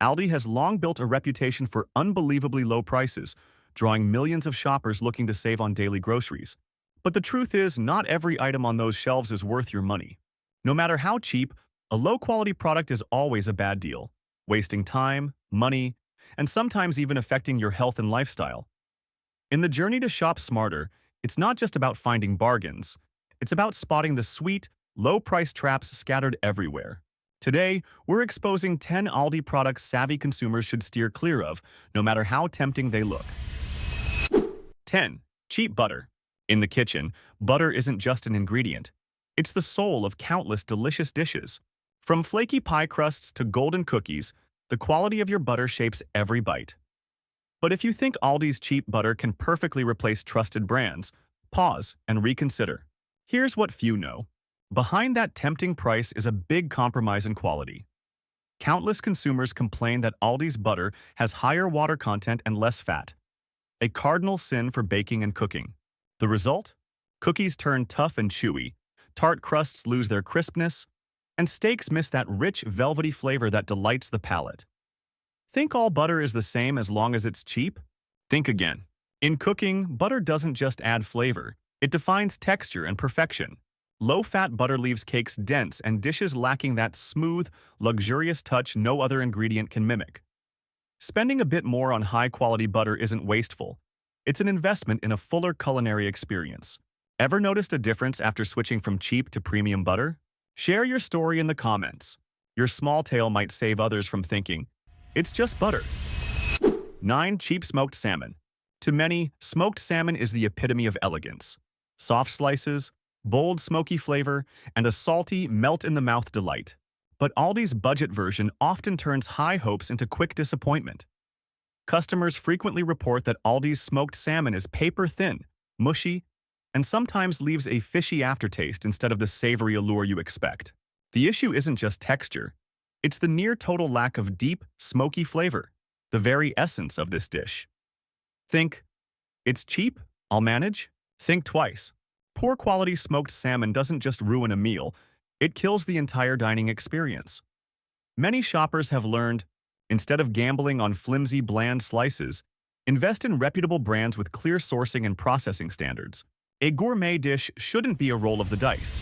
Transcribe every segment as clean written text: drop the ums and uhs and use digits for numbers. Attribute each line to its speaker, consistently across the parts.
Speaker 1: Aldi has long built a reputation for unbelievably low prices, drawing millions of shoppers looking to save on daily groceries. But the truth is, not every item on those shelves is worth your money. No matter how cheap, a low-quality product is always a bad deal, wasting time, money, and sometimes even affecting your health and lifestyle. In the journey to shop smarter, it's not just about finding bargains. It's about spotting the sweet, low-price traps scattered everywhere. Today, we're exposing 10 Aldi products savvy consumers should steer clear of, no matter how tempting they look. 10. Cheap butter. In the kitchen, butter isn't just an ingredient. It's the soul of countless delicious dishes. From flaky pie crusts to golden cookies, the quality of your butter shapes every bite. But if you think Aldi's cheap butter can perfectly replace trusted brands, pause and reconsider. Here's what few know. Behind that tempting price is a big compromise in quality. Countless consumers complain that Aldi's butter has higher water content and less fat, a cardinal sin for baking and cooking. The result? Cookies turn tough and chewy, tart crusts lose their crispness, and steaks miss that rich, velvety flavor that delights the palate. Think all butter is the same as long as it's cheap? Think again. In cooking, butter doesn't just add flavor, it defines texture and perfection. Low-fat butter leaves cakes dense and dishes lacking that smooth, luxurious touch no other ingredient can mimic. Spending a bit more on high-quality butter isn't wasteful. It's an investment in a fuller culinary experience. Ever noticed a difference after switching from cheap to premium butter? Share your story in the comments. Your small tale might save others from thinking, it's just butter. 9. Cheap smoked salmon. To many, smoked salmon is the epitome of elegance. Soft slices, bold smoky flavor, and a salty, melt-in-the-mouth delight. But Aldi's budget version often turns high hopes into quick disappointment. Customers frequently report that Aldi's smoked salmon is paper-thin, mushy, and sometimes leaves a fishy aftertaste instead of the savory allure you expect. The issue isn't just texture. It's the near-total lack of deep, smoky flavor, the very essence of this dish. Think, it's cheap, I'll manage? Think twice. Poor quality smoked salmon doesn't just ruin a meal, it kills the entire dining experience. Many shoppers have learned, instead of gambling on flimsy, bland slices, invest in reputable brands with clear sourcing and processing standards. A gourmet dish shouldn't be a roll of the dice.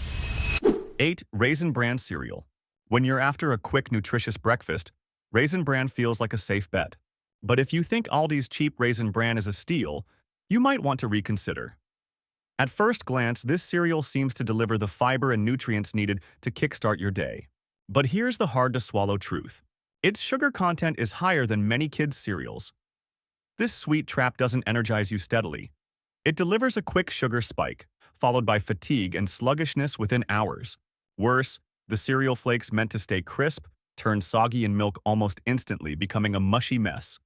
Speaker 1: 8. Raisin Bran cereal. When you're after a quick, nutritious breakfast, Raisin Bran feels like a safe bet. But if you think Aldi's cheap Raisin Bran is a steal, you might want to reconsider. At first glance, this cereal seems to deliver the fiber and nutrients needed to kickstart your day. But here's the hard-to-swallow truth. Its sugar content is higher than many kids' cereals. This sweet trap doesn't energize you steadily. It delivers a quick sugar spike, followed by fatigue and sluggishness within hours. Worse, the cereal flakes meant to stay crisp turn soggy in milk almost instantly, becoming a mushy mess.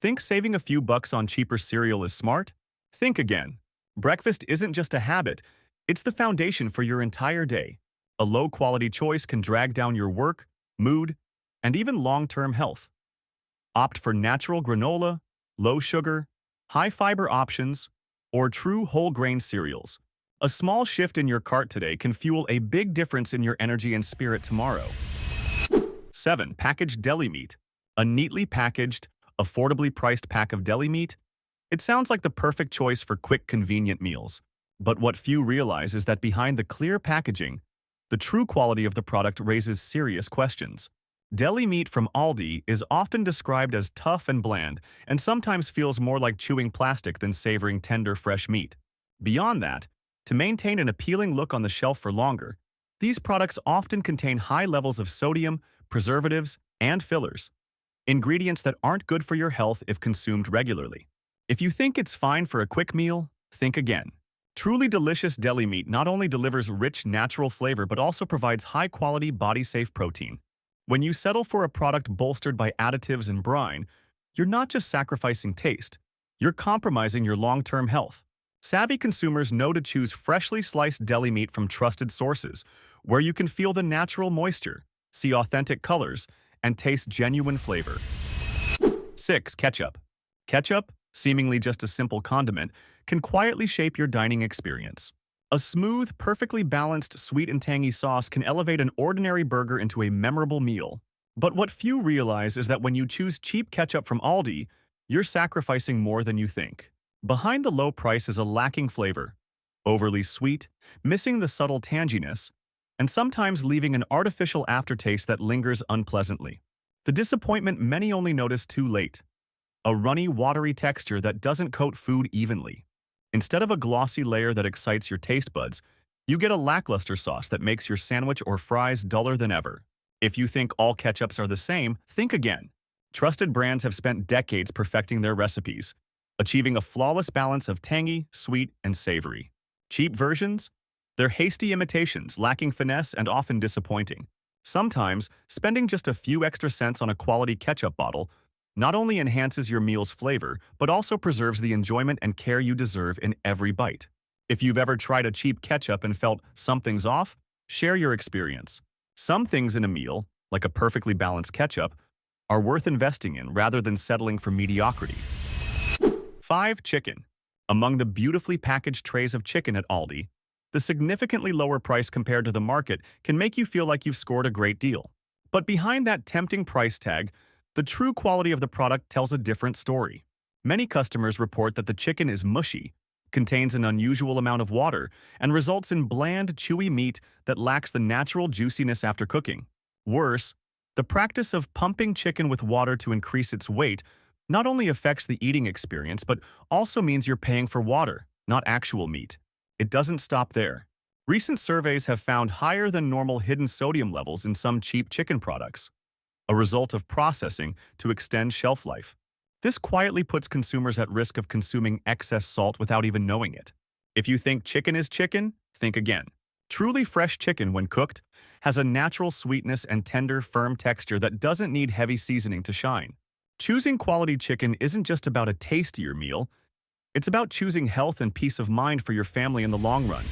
Speaker 1: Think saving a few bucks on cheaper cereal is smart? Think again. Breakfast isn't just a habit, it's the foundation for your entire day. A low-quality choice can drag down your work, mood, and even long-term health. Opt for natural granola, low-sugar, high-fiber options, or true whole-grain cereals. A small shift in your cart today can fuel a big difference in your energy and spirit tomorrow. 7. Packaged deli meat. A neatly packaged, affordably priced pack of deli meat? It sounds like the perfect choice for quick, convenient meals. But what few realize is that behind the clear packaging, the true quality of the product raises serious questions. Deli meat from Aldi is often described as tough and bland, and sometimes feels more like chewing plastic than savoring tender, fresh meat. Beyond that, to maintain an appealing look on the shelf for longer, these products often contain high levels of sodium, preservatives, and fillers, ingredients that aren't good for your health if consumed regularly. If you think it's fine for a quick meal, think again. Truly delicious deli meat not only delivers rich, natural flavor but also provides high-quality, body-safe protein. When you settle for a product bolstered by additives and brine, you're not just sacrificing taste, you're compromising your long-term health. Savvy consumers know to choose freshly sliced deli meat from trusted sources, where you can feel the natural moisture, see authentic colors, and taste genuine flavor. 6. Ketchup. Ketchup, seemingly just a simple condiment, can quietly shape your dining experience. A smooth, perfectly balanced sweet and tangy sauce can elevate an ordinary burger into a memorable meal. But what few realize is that when you choose cheap ketchup from Aldi, you're sacrificing more than you think. Behind the low price is a lacking flavor, overly sweet, missing the subtle tanginess, and sometimes leaving an artificial aftertaste that lingers unpleasantly. The disappointment many only notice too late. A runny, watery texture that doesn't coat food evenly. Instead of a glossy layer that excites your taste buds, you get a lackluster sauce that makes your sandwich or fries duller than ever. If you think all ketchups are the same, think again. Trusted brands have spent decades perfecting their recipes, achieving a flawless balance of tangy, sweet, and savory. Cheap versions? They're hasty imitations, lacking finesse and often disappointing. Sometimes, spending just a few extra cents on a quality ketchup bottle not only enhances your meal's flavor, but also preserves the enjoyment and care you deserve in every bite. If you've ever tried a cheap ketchup and felt something's off, share your experience. Some things in a meal, like a perfectly balanced ketchup, are worth investing in rather than settling for mediocrity. 5. Chicken. Among the beautifully packaged trays of chicken at Aldi, the significantly lower price compared to the market can make you feel like you've scored a great deal. But behind that tempting price tag, the true quality of the product tells a different story. Many customers report that the chicken is mushy, contains an unusual amount of water, and results in bland, chewy meat that lacks the natural juiciness after cooking. Worse, the practice of pumping chicken with water to increase its weight not only affects the eating experience, but also means you're paying for water, not actual meat. It doesn't stop there. Recent surveys have found higher than normal hidden sodium levels in some cheap chicken products, a result of processing to extend shelf life. This quietly puts consumers at risk of consuming excess salt without even knowing it. If you think chicken is chicken, think again. Truly fresh chicken, when cooked, has a natural sweetness and tender, firm texture that doesn't need heavy seasoning to shine. Choosing quality chicken isn't just about a tastier meal, it's about choosing health and peace of mind for your family in the long run.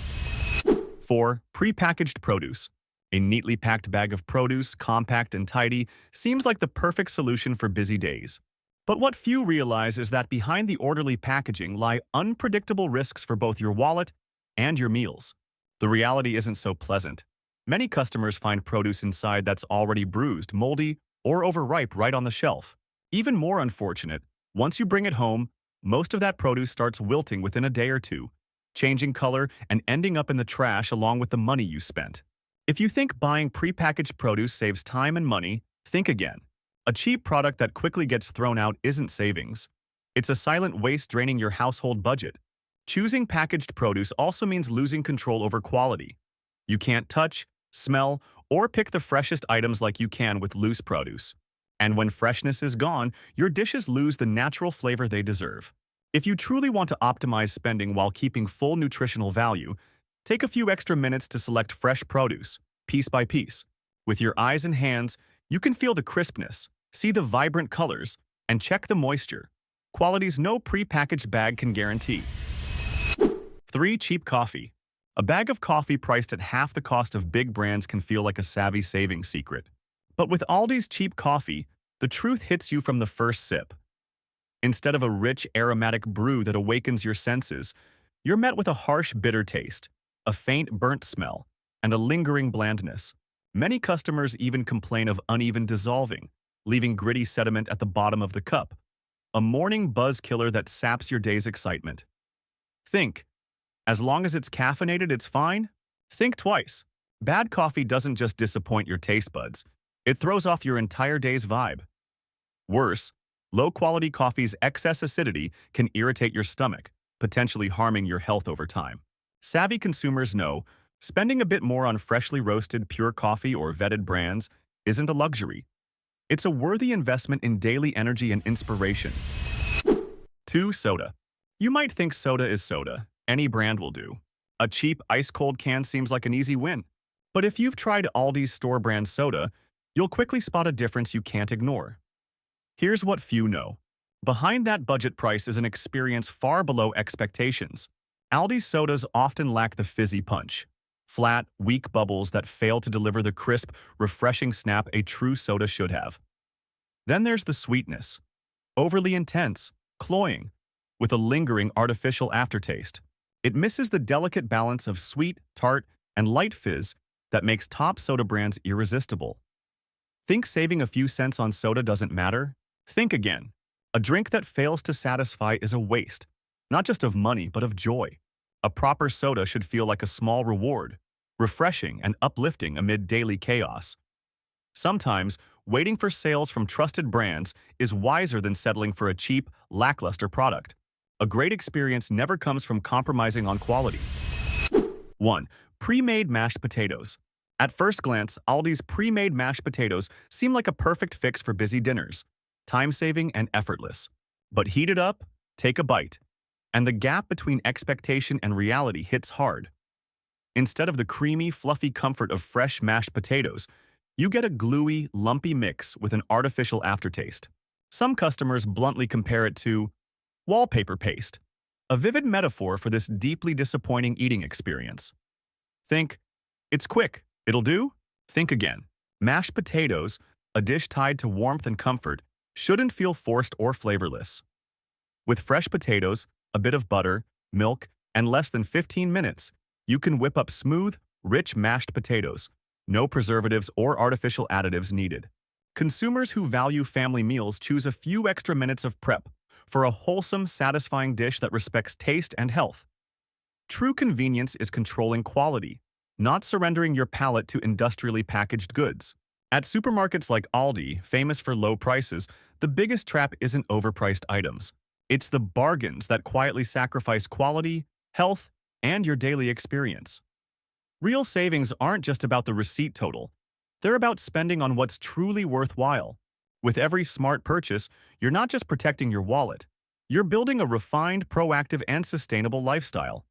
Speaker 1: 4. Prepackaged produce. A neatly packed bag of produce, compact and tidy, seems like the perfect solution for busy days. But what few realize is that behind the orderly packaging lie unpredictable risks for both your wallet and your meals. The reality isn't so pleasant. Many customers find produce inside that's already bruised, moldy, or overripe right on the shelf. Even more unfortunate, once you bring it home, most of that produce starts wilting within a day or two, changing color and ending up in the trash along with the money you spent. If you think buying prepackaged produce saves time and money, think again. A cheap product that quickly gets thrown out isn't savings. It's a silent waste draining your household budget. Choosing packaged produce also means losing control over quality. You can't touch, smell, or pick the freshest items like you can with loose produce. And when freshness is gone, your dishes lose the natural flavor they deserve. If you truly want to optimize spending while keeping full nutritional value, take a few extra minutes to select fresh produce, piece by piece. With your eyes and hands, you can feel the crispness, see the vibrant colors, and check the moisture. Qualities no prepackaged bag can guarantee. 3. Cheap coffee. A bag of coffee priced at half the cost of big brands can feel like a savvy savings secret. But with Aldi's cheap coffee, the truth hits you from the first sip. Instead of a rich, aromatic brew that awakens your senses, you're met with a harsh, bitter taste, a faint, burnt smell, and a lingering blandness. Many customers even complain of uneven dissolving, leaving gritty sediment at the bottom of the cup, a morning buzz killer that saps your day's excitement. Think, as long as it's caffeinated, it's fine? Think twice. Bad coffee doesn't just disappoint your taste buds, it throws off your entire day's vibe. Worse, low-quality coffee's excess acidity can irritate your stomach, potentially harming your health over time. Savvy consumers know spending a bit more on freshly roasted pure coffee or vetted brands isn't a luxury. It's a worthy investment in daily energy and inspiration. 2. Soda. You might think soda is soda. Any brand will do. A cheap, ice-cold can seems like an easy win. But if you've tried Aldi's store-brand soda, you'll quickly spot a difference you can't ignore. Here's what few know. Behind that budget price is an experience far below expectations. Aldi's sodas often lack the fizzy punch. Flat, weak bubbles that fail to deliver the crisp, refreshing snap a true soda should have. Then there's the sweetness. Overly intense, cloying, with a lingering artificial aftertaste. It misses the delicate balance of sweet, tart, and light fizz that makes top soda brands irresistible. Think saving a few cents on soda doesn't matter? Think again. A drink that fails to satisfy is a waste, not just of money, but of joy. A proper soda should feel like a small reward, refreshing and uplifting amid daily chaos. Sometimes, waiting for sales from trusted brands is wiser than settling for a cheap, lackluster product. A great experience never comes from compromising on quality. 1. Pre-made mashed potatoes. At first glance, Aldi's pre-made mashed potatoes seem like a perfect fix for busy dinners, time-saving and effortless. But heat it up, take a bite, and the gap between expectation and reality hits hard. Instead of the creamy, fluffy comfort of fresh mashed potatoes, you get a gluey, lumpy mix with an artificial aftertaste. Some customers bluntly compare it to wallpaper paste, a vivid metaphor for this deeply disappointing eating experience. Think, it's quick, it'll do? Think again. Mashed potatoes, a dish tied to warmth and comfort, shouldn't feel forced or flavorless. With fresh potatoes, a bit of butter, milk, and less than 15 minutes, you can whip up smooth, rich mashed potatoes. No preservatives or artificial additives needed. Consumers who value family meals choose a few extra minutes of prep for a wholesome, satisfying dish that respects taste and health. True convenience is controlling quality, not surrendering your palate to industrially packaged goods. At supermarkets like Aldi, famous for low prices, the biggest trap isn't overpriced items. It's the bargains that quietly sacrifice quality, health, and your daily experience. Real savings aren't just about the receipt total. They're about spending on what's truly worthwhile. With every smart purchase, you're not just protecting your wallet. You're building a refined, proactive, and sustainable lifestyle.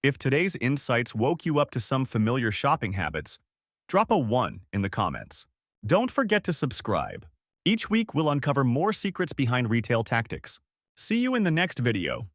Speaker 1: If today's insights woke you up to some familiar shopping habits, drop a 1 in the comments. Don't forget to subscribe. Each week, we'll uncover more secrets behind retail tactics. See you in the next video.